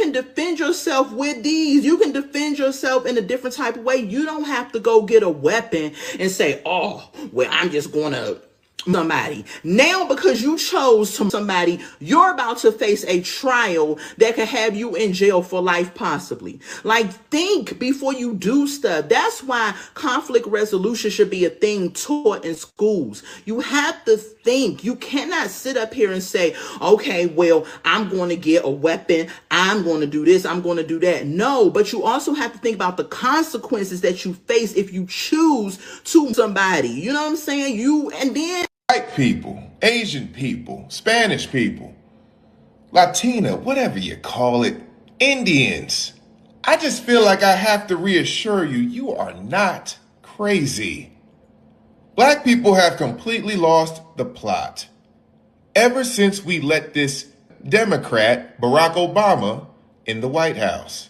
can defend yourself with these. You can defend yourself in a different type of way. You don't have to go get a weapon and say, oh, well, I'm just going to somebody. Now, because you chose somebody, you're about to face a trial that could have you in jail for life, possibly. Like, think before you do stuff. That's why conflict resolution should be a thing taught in schools. You have to think. You cannot sit up here and say, okay, well, I'm going to get a weapon. I'm going to do this. I'm going to do that. No, but you also have to think about the consequences that you face if you choose to somebody. You know what I'm saying? And then White people, Asian people, Spanish people, Latina, whatever you call it, Indians. I just feel like I have to reassure you, you are not crazy. Black people have completely lost the plot. Ever since we let this Democrat, Barack Obama, in the White House.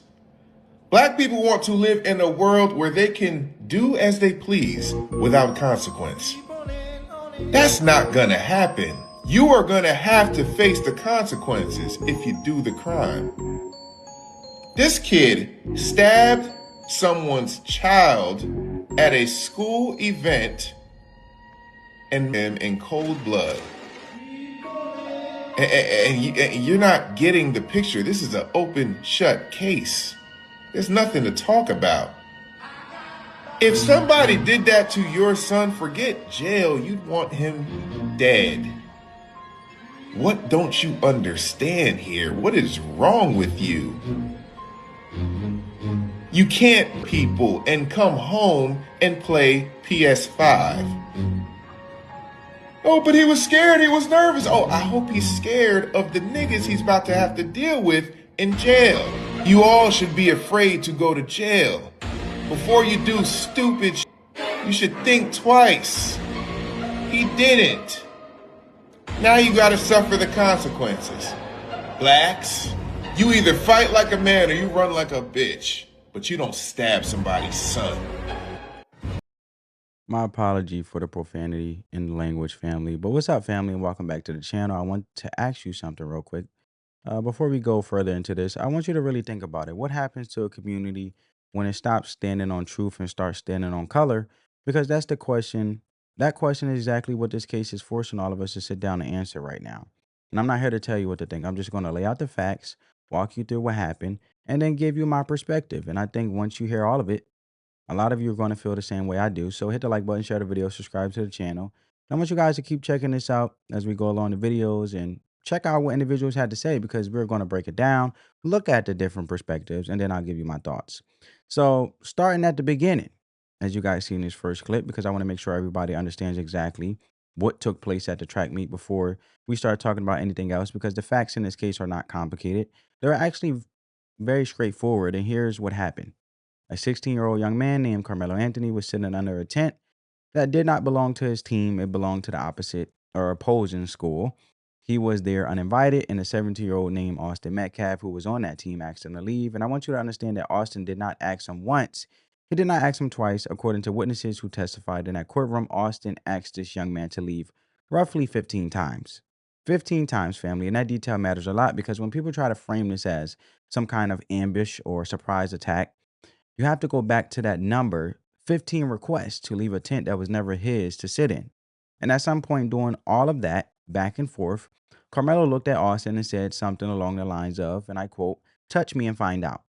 Black people want to live in a world where they can do as they please without consequence. That's not gonna happen. You are gonna have to face the consequences if you do the crime. This kid stabbed someone's child at a school event and in cold blood. And you're not getting the picture. This is an open shut case. There's nothing to talk about. If somebody did that to your son, forget jail, you'd want him dead. What don't you understand here? What is wrong with you? You can't people and come home and play PS5. Oh, but he was scared, he was nervous. Oh, I hope he's scared of the niggas he's about to have to deal with in jail. You all should be afraid to go to jail. Before you do stupid shit, you should think twice. He didn't. Now you gotta suffer the consequences. Blacks, you either fight like a man or you run like a bitch, but you don't stab somebody's son. My apology for the profanity in the language, family. But what's up, family, and welcome back to the channel. I want to ask you something real quick. Before we go further into this, I want you to really think about it. What happens to a community when it stops standing on truth and starts standing on color? Because that's the question. That question is exactly what this case is forcing all of us to sit down and answer right now. And I'm not here to tell you what to think. I'm just going to lay out the facts, walk you through what happened, and then give you my perspective. And I think once you hear all of it, a lot of you are going to feel the same way I do. So hit the like button, share the video, subscribe to the channel. And I want you guys to keep checking this out as we go along the videos and check out what individuals had to say, because we're going to break it down, look at the different perspectives, and then I'll give you my thoughts. So starting at the beginning, as you guys see in this first clip, because I want to make sure everybody understands exactly what took place at the track meet before we start talking about anything else, because the facts in this case are not complicated. They're actually very straightforward. And here's what happened. A 16-year-old young man named Karmelo Anthony was sitting under a tent that did not belong to his team. It belonged to the opposite or opposing school. He was there uninvited, and a 17-year-old named Austin Metcalf, who was on that team, asked him to leave. And I want you to understand that Austin did not ask him once. He did not ask him twice. According to witnesses who testified in that courtroom, Austin asked this young man to leave roughly 15 times. 15 times, family. And that detail matters a lot, because when people try to frame this as some kind of ambush or surprise attack, you have to go back to that number, 15 requests to leave a tent that was never his to sit in. And at some point during all of that, back and forth, Karmelo looked at Austin and said something along the lines of, and I quote, "Touch me and find out."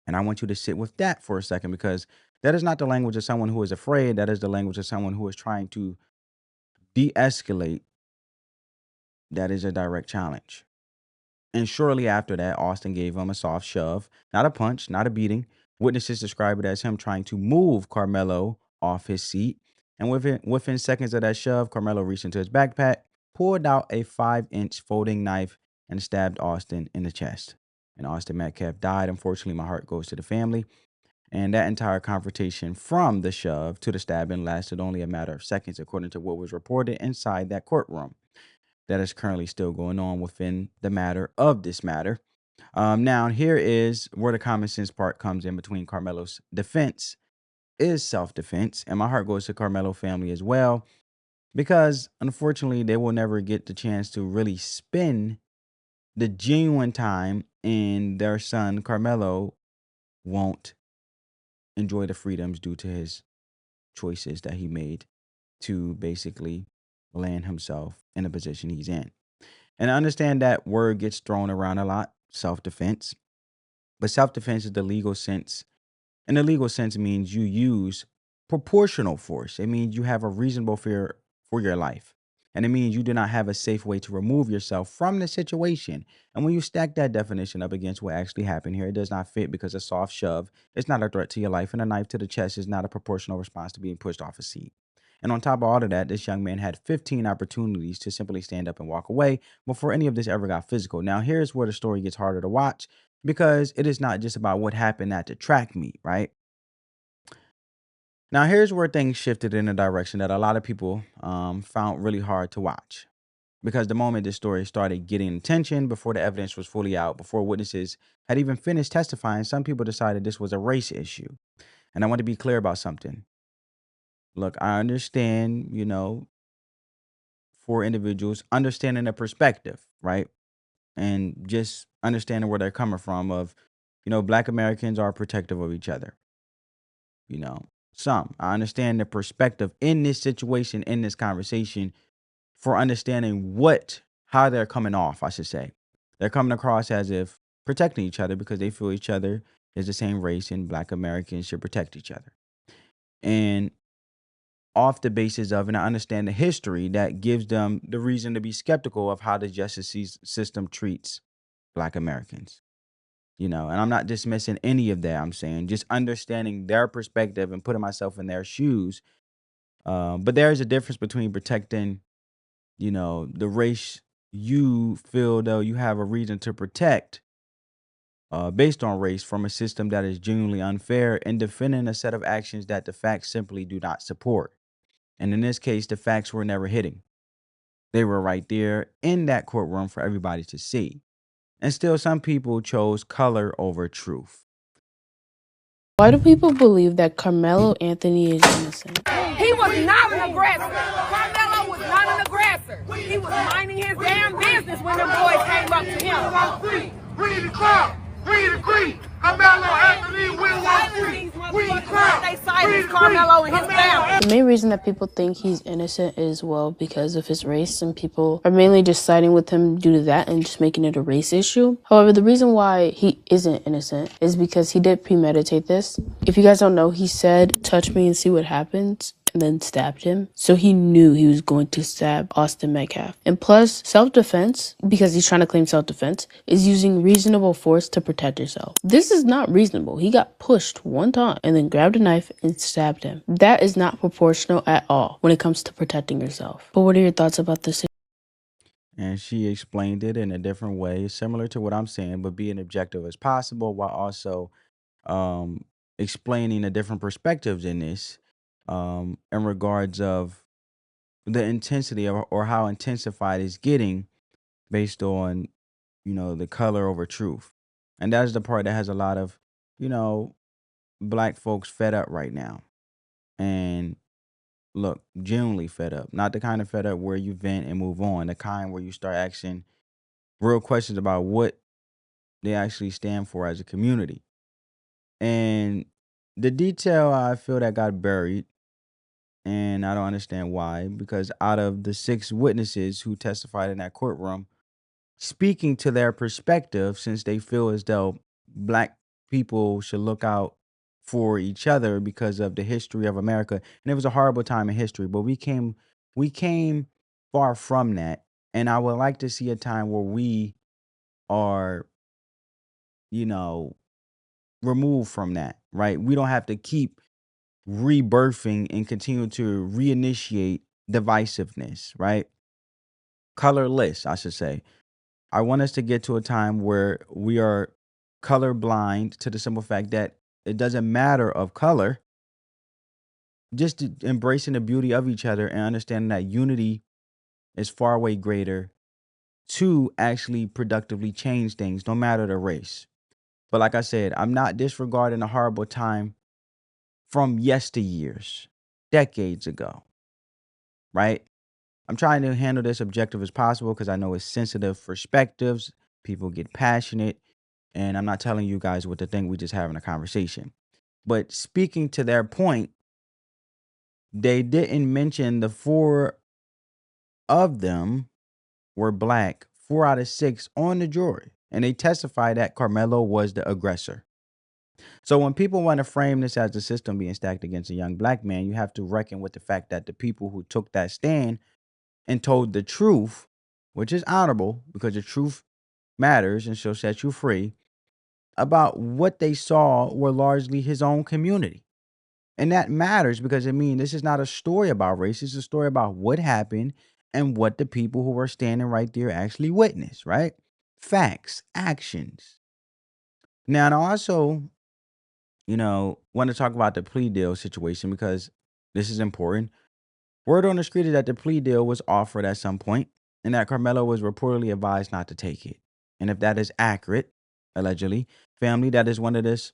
And I want you to sit with that for a second, because that is not the language of someone who is afraid. That is the language of someone who is trying to de-escalate. That is a direct challenge. And shortly after that, Austin gave him a soft shove, not a punch, not a beating. Witnesses describe it as him trying to move Karmelo off his seat. And within seconds of that shove, Karmelo reached into his backpack, pulled out a 5-inch folding knife, and stabbed Austin in the chest. And Austin Metcalf died. Unfortunately, my heart goes to the family. And that entire confrontation from the shove to the stabbing lasted only a matter of seconds, according to what was reported inside that courtroom. That is currently still going on within the matter of this matter. Now, here is where the common sense part comes in between Karmelo's defense is self-defense. And my heart goes to Karmelo family as well, because unfortunately, they will never get the chance to really spin the genuine time, and their son Carmelo won't enjoy the freedoms due to his choices that he made to basically land himself in a position he's in. And I understand that word gets thrown around a lot, self-defense. But self-defense is the legal sense. And the legal sense means you use proportional force. It means you have a reasonable fear for your life. And it means you do not have a safe way to remove yourself from the situation. And when you stack that definition up against what actually happened here, it does not fit because a soft shove is not a threat to your life, and a knife to the chest is not a proportional response to being pushed off a seat. And on top of all of that, this young man had 15 opportunities to simply stand up and walk away before any of this ever got physical. Now, here's where the story gets harder to watch because it is not just about what happened at the track meet, right? Now, here's where things shifted in a direction that a lot of people found really hard to watch. Because the moment this story started getting attention, before the evidence was fully out, before witnesses had even finished testifying, some people decided this was a race issue. And I want to be clear about something. Look, I understand, for individuals, understanding the perspective, right? And just understanding where they're coming from of, Black Americans are protective of each other. Some. I understand the perspective in this situation, in this conversation, for understanding how they're coming off, I should say. They're coming across as if protecting each other because they feel each other is the same race and Black Americans should protect each other. And off the basis of, and I understand the history that gives them the reason to be skeptical of how the justice system treats Black Americans. And I'm not dismissing any of that. I'm saying just understanding their perspective and putting myself in their shoes. But there is a difference between protecting, the race you feel though you have a reason to protect based on race from a system that is genuinely unfair, and defending a set of actions that the facts simply do not support. And in this case, the facts were never hidden. They were right there in that courtroom for everybody to see. And still, some people chose color over truth. Why do people believe that Carmelo Anthony is innocent? He was not an aggressor. Karmelo was not an aggressor. He was minding his damn business when the boys came up to him. We need the crowd. We need the creep. Karmelo Anthony, we want we need the crowd. They silenced Karmelo and his family. The main reason that people think he's innocent is, well, because of his race, and people are mainly just siding with him due to that and just making it a race issue. However, the reason why he isn't innocent is because he did premeditate this. If you guys don't know, he said, "Touch me and see what happens," and then stabbed him. So he knew he was going to stab Austin Metcalf. And plus, self-defense, because he's trying to claim self-defense, is using reasonable force to protect yourself. This is not reasonable. He got pushed one time and then grabbed a knife and stabbed him. That is not proportional at all when it comes to protecting yourself. But what are your thoughts about this? And she explained it in a different way, similar to what I'm saying, but being objective as possible while also explaining the different perspectives in this in regards of the intensity or how intensified it's getting based on, the color over truth. And that's the part that has a lot of, Black folks fed up right now. And look, genuinely fed up. Not the kind of fed up where you vent and move on, the kind where you start asking real questions about what they actually stand for as a community. And the detail I feel that got buried, and I don't understand why, because out of the 6 witnesses who testified in that courtroom, speaking to their perspective, since they feel as though Black people should look out for each other because of the history of America. And it was a horrible time in history, but we came far from that. And I would like to see a time where we are, you know, removed from that, right? We don't have to keep rebirthing and continue to reinitiate divisiveness, right? Colorless, I should say. I want us to get to a time where we are colorblind to the simple fact that it doesn't matter of color, just embracing the beauty of each other and understanding that unity is far way greater to actually productively change things, no matter the race. But like I said, I'm not disregarding a horrible time from yesteryears, decades ago, right? I'm trying to handle this objective as possible because I know it's sensitive perspectives. People get passionate, and I'm not telling you guys what to think. We're just having a conversation. But speaking to their point, they didn't mention the 4 of them were black, 4 out of 6 on the jury. And they testified that Karmelo was the aggressor. So when people want to frame this as the system being stacked against a young black man, you have to reckon with the fact that the people who took that stand and told the truth, which is honorable because the truth matters and she'll set you free, about what they saw were largely his own community. And that matters because this is not a story about race. It's a story about what happened and what the people who were standing right there actually witnessed, right? Facts, actions. Now, and I also, want to talk about the plea deal situation because this is important. Word on the street is that the plea deal was offered at some point and that Karmelo was reportedly advised not to take it. And if that is accurate, allegedly, family, that is one of the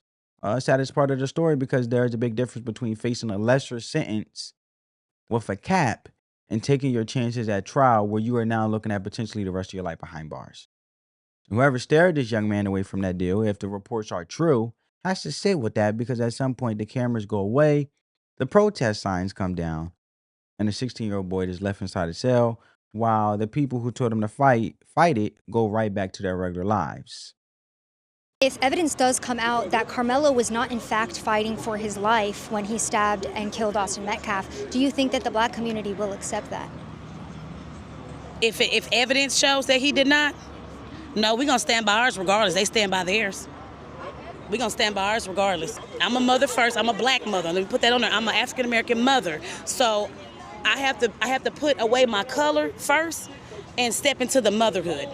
saddest part of the story because there is a big difference between facing a lesser sentence with a cap and taking your chances at trial where you are now looking at potentially the rest of your life behind bars. Whoever steered this young man away from that deal, if the reports are true, has to sit with that because at some point the cameras go away, the protest signs come down, and the 16-year-old boy is left inside a cell while the people who told him to fight it go right back to their regular lives. If evidence does come out that Karmelo was not in fact fighting for his life when he stabbed and killed Austin Metcalf, do you think that the black community will accept that? If evidence shows that he did not, no, we're going to stand by ours regardless. They stand by theirs. We're going to stand by ours regardless. I'm a mother first. I'm a black mother. Let me put that on there. I'm an African-American mother. So I have to put away my color first and step into the motherhood.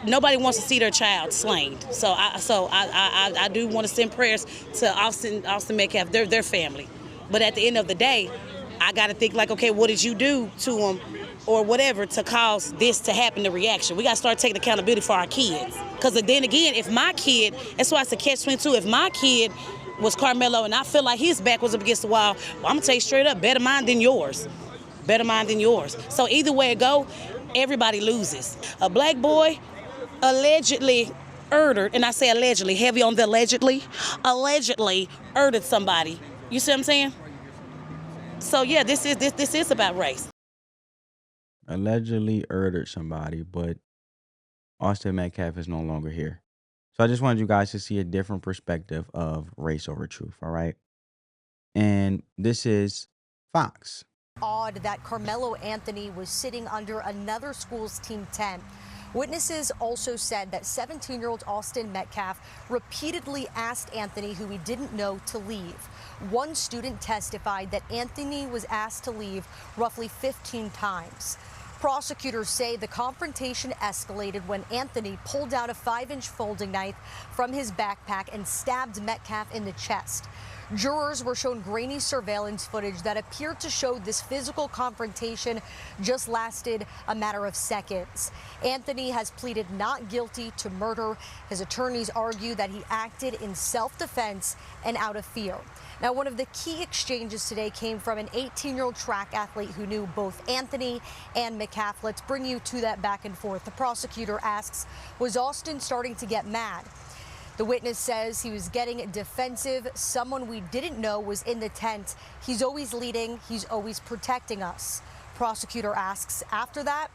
Nobody wants to see their child slain. So I do want to send prayers to Austin Metcalf, their family. But at the end of the day, I got to think like, okay, what did you do to him or whatever to cause this to happen, the reaction? We got to start taking accountability for our kids. Because then again, if my kid, that's why it's a catch-22, if my kid was Karmelo and I feel like his back was up against the wall, well, I'm going to tell you straight up, better mine than yours. Better mine than yours. So either way it go, everybody loses. A black boy allegedly murdered, and I say allegedly, heavy on the allegedly murdered somebody. You see what I'm saying? So yeah, this is about race. Allegedly murdered somebody, but Austin Metcalf is no longer here. So I just wanted you guys to see a different perspective of race over truth, all right? And this is Fox. Odd that Karmelo Anthony was sitting under another school's team tent. Witnesses also said that 17-year-old Austin Metcalf repeatedly asked Anthony, who he didn't know, to leave. One student testified that Anthony was asked to leave roughly 15 times. Prosecutors say the confrontation escalated when Anthony pulled out a 5-inch folding knife from his backpack and stabbed Metcalf in the chest. Jurors were shown grainy surveillance footage that appeared to show this physical confrontation just lasted a matter of seconds. Anthony has pleaded not guilty to murder. His attorneys argue that he acted in self-defense and out of fear. Now, one of the key exchanges today came from an 18-year-old track athlete who knew both Anthony and Metcalf. Let's bring you to that back and forth. The prosecutor asks, was Austin starting to get mad? The witness says he was getting defensive. Someone we didn't know was in the tent. He's always leading. He's always protecting us. Prosecutor asks, after that,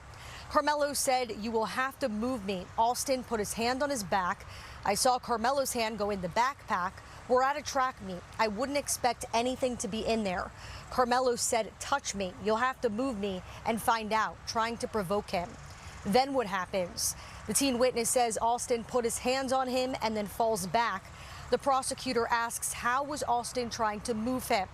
Karmelo said, you will have to move me. Austin put his hand on his back. I saw Karmelo's hand go in the backpack. We're at a track meet. I wouldn't expect anything to be in there. Karmelo said, touch me. You'll have to move me and find out, trying to provoke him. Then what happens? The teen witness says Austin put his hands on him and then falls back. The prosecutor asks, how was Austin trying to move him?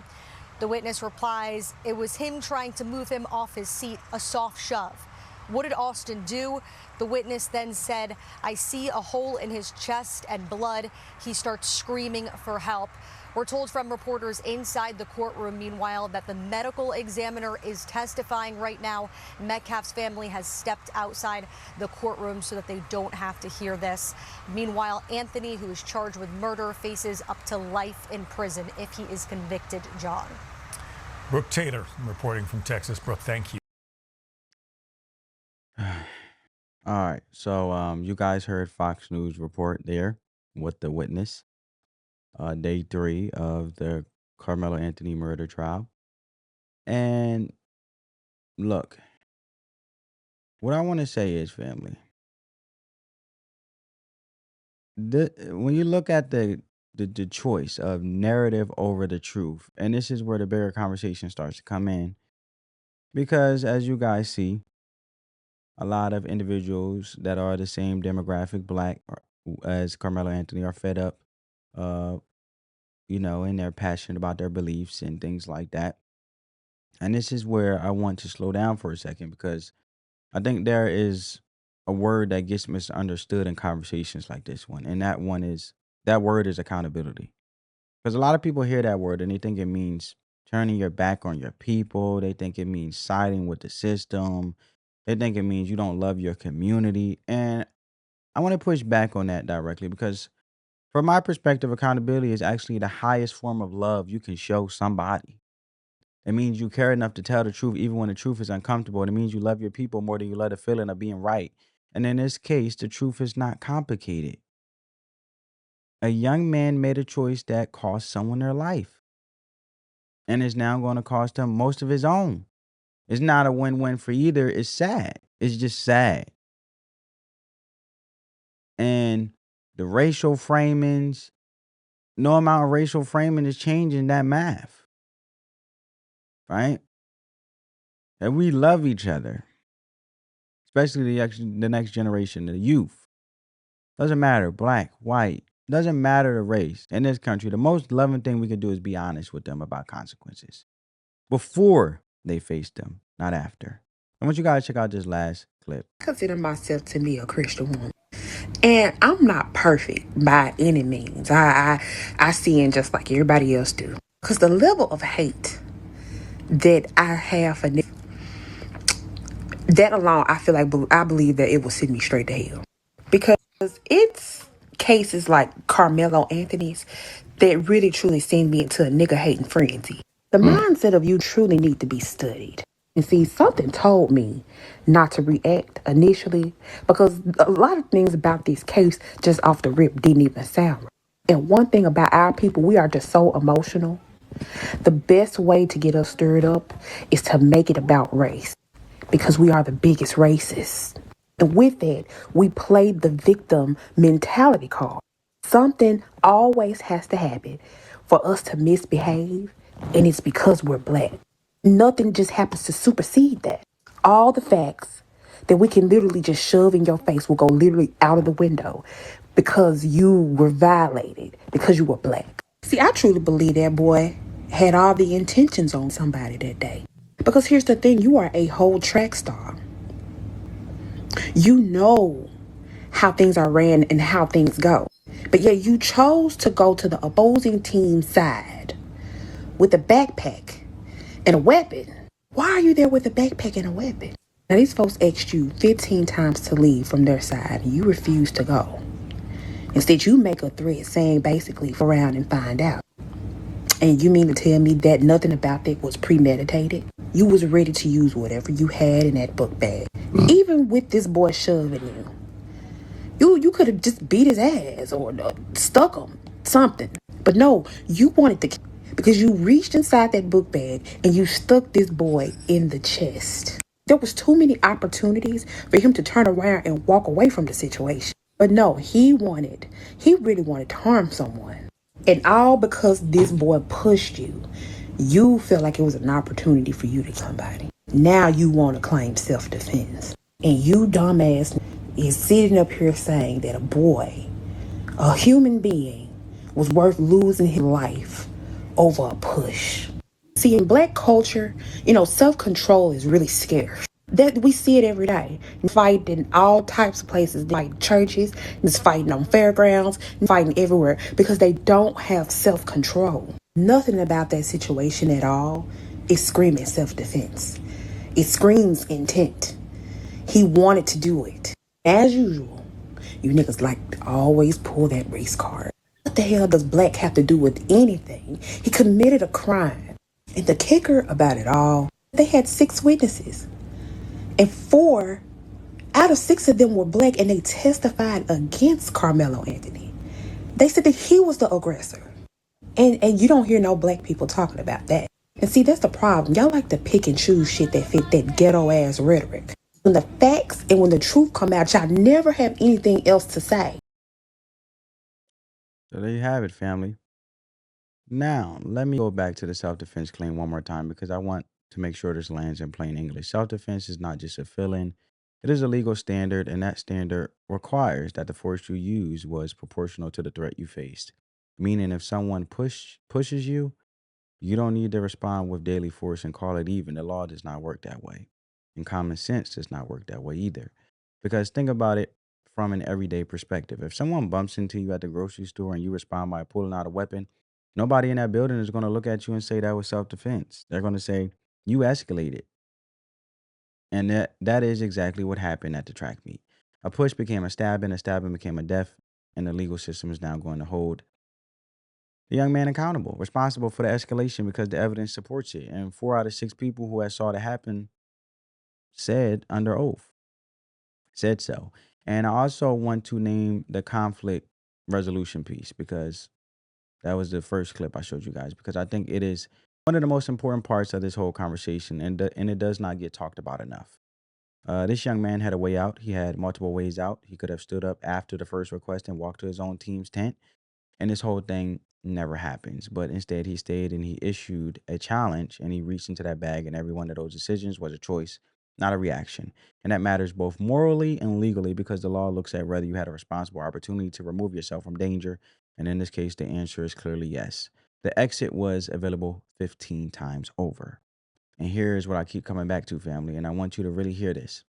The witness replies, it was him trying to move him off his seat, a soft shove. What did Austin do? The witness then said, I see a hole in his chest and blood. He starts screaming for help. We're told from reporters inside the courtroom, meanwhile, that the medical examiner is testifying right now. Metcalf's family has stepped outside the courtroom so that they don't have to hear this. Meanwhile, Anthony, who is charged with murder, faces up to life in prison if he is convicted, John. Brooke Taylor reporting from Texas. Brooke, thank you. All right. So you guys heard Fox News report there with the witness, day 3 of the Carmelo Anthony murder trial. And look, what I want to say is, family, when you look at the choice of narrative over the truth, and this is where the bigger conversation starts to come in, because as you guys see, a lot of individuals that are the same demographic, black as Carmelo Anthony, are fed up, uh, and they're passionate about their beliefs and things like that. And this is where I want to slow down for a second, because I think there is a word that gets misunderstood in conversations like this one. And that word is accountability. Because a lot of people hear that word and they think it means turning your back on your people. They think it means siding with the system. They think it means you don't love your community. And I want to push back on that directly, because from my perspective, accountability is actually the highest form of love you can show somebody. It means you care enough to tell the truth even when the truth is uncomfortable. It means you love your people more than you love the feeling of being right. And in this case, the truth is not complicated. A young man made a choice that cost someone their life and is now going to cost him most of his own. It's not a win-win for either. It's sad. It's just sad. And the racial framings, no amount of racial framing is changing that math, right? And we love each other, especially the next generation, the youth. Doesn't matter, black, white, doesn't matter the race. In this country, the most loving thing we can do is be honest with them about consequences before they face them, not after. I want you guys to check out this last clip. I consider myself to be a Christian woman. And I'm not perfect by any means. I sin just like everybody else do. Because the level of hate that I have for that alone, I believe that it will send me straight to hell. Because it's cases like Carmelo Anthony's that really truly send me into a nigga hating frenzy. The mindset of you truly need to be studied. And see, something told me not to react initially, because a lot of things about this case just off the rip didn't even sound right. And one thing about our people, we are just so emotional. The best way to get us stirred up is to make it about race, because we are the biggest racists. And with that, we play the victim mentality card. Something always has to happen for us to misbehave, and it's because we're black. Nothing just happens to supersede that. All the facts that we can literally just shove in your face will go literally out of the window because you were violated, because you were black. See, I truly believe that boy had all the intentions on somebody that day. Because here's the thing, you are a whole track star. You know how things are ran and how things go. But yet you chose to go to the opposing team's side with a backpack and a weapon. Why are you there with a backpack and a weapon? Now, these folks asked you 15 times to leave from their side, and you refuse to go. Instead, you make a threat saying basically, go around and find out. And you mean to tell me that nothing about that was premeditated? You was ready to use whatever you had in that book bag. Even with this boy shoving you could have just beat his ass or stuck him, something. But no, you wanted to, because you reached inside that book bag and you stuck this boy in the chest. There was too many opportunities for him to turn around and walk away from the situation. But no, he really wanted to harm someone. And all because this boy pushed you, you felt like it was an opportunity for you to kill somebody. Now you want to claim self-defense. And you dumbass is sitting up here saying that a boy, a human being, was worth losing his life over a push. See, in black culture, self-control is really scarce. That we see it every day. Fight in all types of places, like churches, it's fighting on fairgrounds, fighting everywhere, because they don't have self-control. Nothing about that situation at all is screaming self-defense. It screams intent. He wanted to do it. As usual, you niggas like to always pull that race card. What the hell does black have to do with anything? He committed a crime. And the kicker about it all, they had 6 witnesses. And 4 Out of 6 of them were black, and they testified against Karmelo Anthony. They said that he was the aggressor. And you don't hear no black people talking about that. And see, that's the problem. Y'all like to pick and choose shit that fit that ghetto ass rhetoric. When the facts and when the truth come out, y'all never have anything else to say. So there you have it, family. Now, let me go back to the self-defense claim one more time because I want to make sure this lands in plain English. Self-defense is not just a feeling. It is a legal standard, and that standard requires that the force you use was proportional to the threat you faced. Meaning if someone pushes you, you don't need to respond with daily force and call it even. The law does not work that way. And common sense does not work that way either. Because think about it from an everyday perspective. If someone bumps into you at the grocery store and you respond by pulling out a weapon, nobody in that building is going to look at you and say that was self-defense. They're going to say, you escalated. And that is exactly what happened at the track meet. A push became a stabbing became a death, and the legal system is now going to hold the young man accountable, responsible for the escalation because the evidence supports it. And 4 out of 6 people who had saw it happen said under oath, said so. And I also want to name the conflict resolution piece because that was the first clip I showed you guys, because I think it is one of the most important parts of this whole conversation, and it does not get talked about enough. This young man had a way out. He had multiple ways out. He could have stood up after the first request and walked to his own team's tent, and this whole thing never happens. But instead, he stayed and he issued a challenge, and he reached into that bag, and every one of those decisions was a choice, not a reaction. And that matters both morally and legally because the law looks at whether you had a responsible opportunity to remove yourself from danger. And in this case, the answer is clearly yes. The exit was available 15 times over. And here's what I keep coming back to, family, and I want you to really hear this.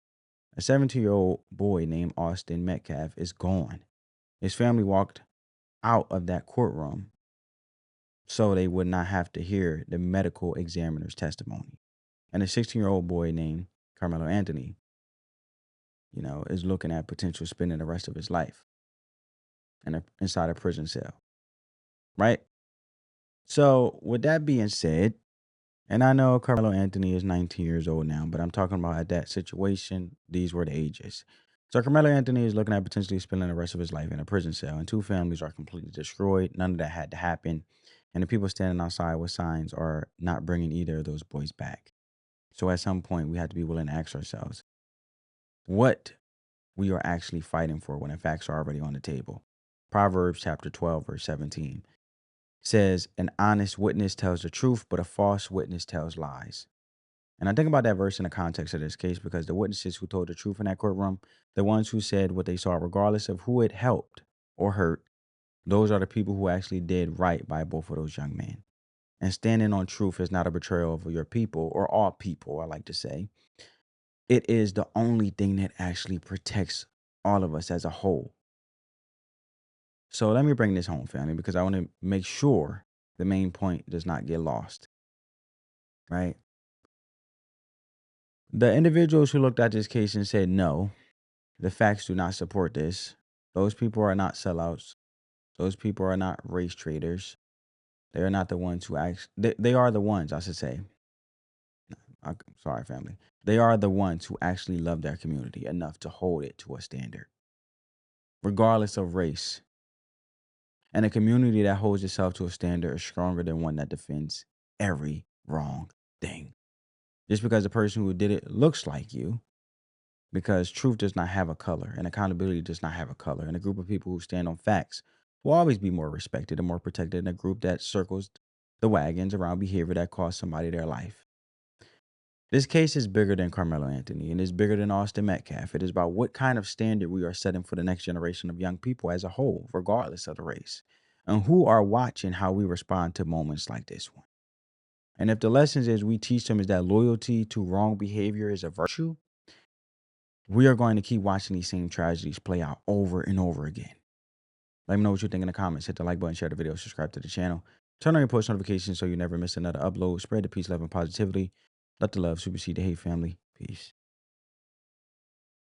A 17-year-old boy named Austin Metcalf is gone. His family walked out of that courtroom so they would not have to hear the medical examiner's testimony. And a 16-year-old boy named Karmelo Anthony, is looking at potential spending the rest of his life inside a prison cell. Right? So with that being said, and I know Karmelo Anthony is 19 years old now, but I'm talking about at that situation, these were the ages. So Karmelo Anthony is looking at potentially spending the rest of his life in a prison cell, and 2 families are completely destroyed. None of that had to happen. And the people standing outside with signs are not bringing either of those boys back. So at some point, we have to be willing to ask ourselves what we are actually fighting for when the facts are already on the table. Proverbs chapter 12, verse 17 says, an honest witness tells the truth, but a false witness tells lies. And I think about that verse in the context of this case because the witnesses who told the truth in that courtroom, the ones who said what they saw, regardless of who it helped or hurt, those are the people who actually did right by both of those young men. And standing on truth is not a betrayal of your people or all people, I like to say. It is the only thing that actually protects all of us as a whole. So let me bring this home, family, because I want to make sure the main point does not get lost. Right? The individuals who looked at this case and said, no, the facts do not support this. Those people are not sellouts. Those people are not race traders. They are not the ones who they are the ones, I should say. Sorry, family. They are the ones who actually love their community enough to hold it to a standard, regardless of race. And a community that holds itself to a standard is stronger than one that defends every wrong thing. Just because the person who did it looks like you, because truth does not have a color and accountability does not have a color. And a group of people who stand on facts will always be more respected and more protected than a group that circles the wagons around behavior that cost somebody their life. This case is bigger than Karmelo Anthony and is bigger than Austin Metcalf. It is about what kind of standard we are setting for the next generation of young people as a whole, regardless of the race, and who are watching how we respond to moments like this one. And if the lessons is we teach them is that loyalty to wrong behavior is a virtue, we are going to keep watching these same tragedies play out over and over again. Let me know what you think in the comments. Hit the like button, share the video, subscribe to the channel. Turn on your post notifications so you never miss another upload. Spread the peace, love, and positivity. Let the love supersede the hate, family. Peace.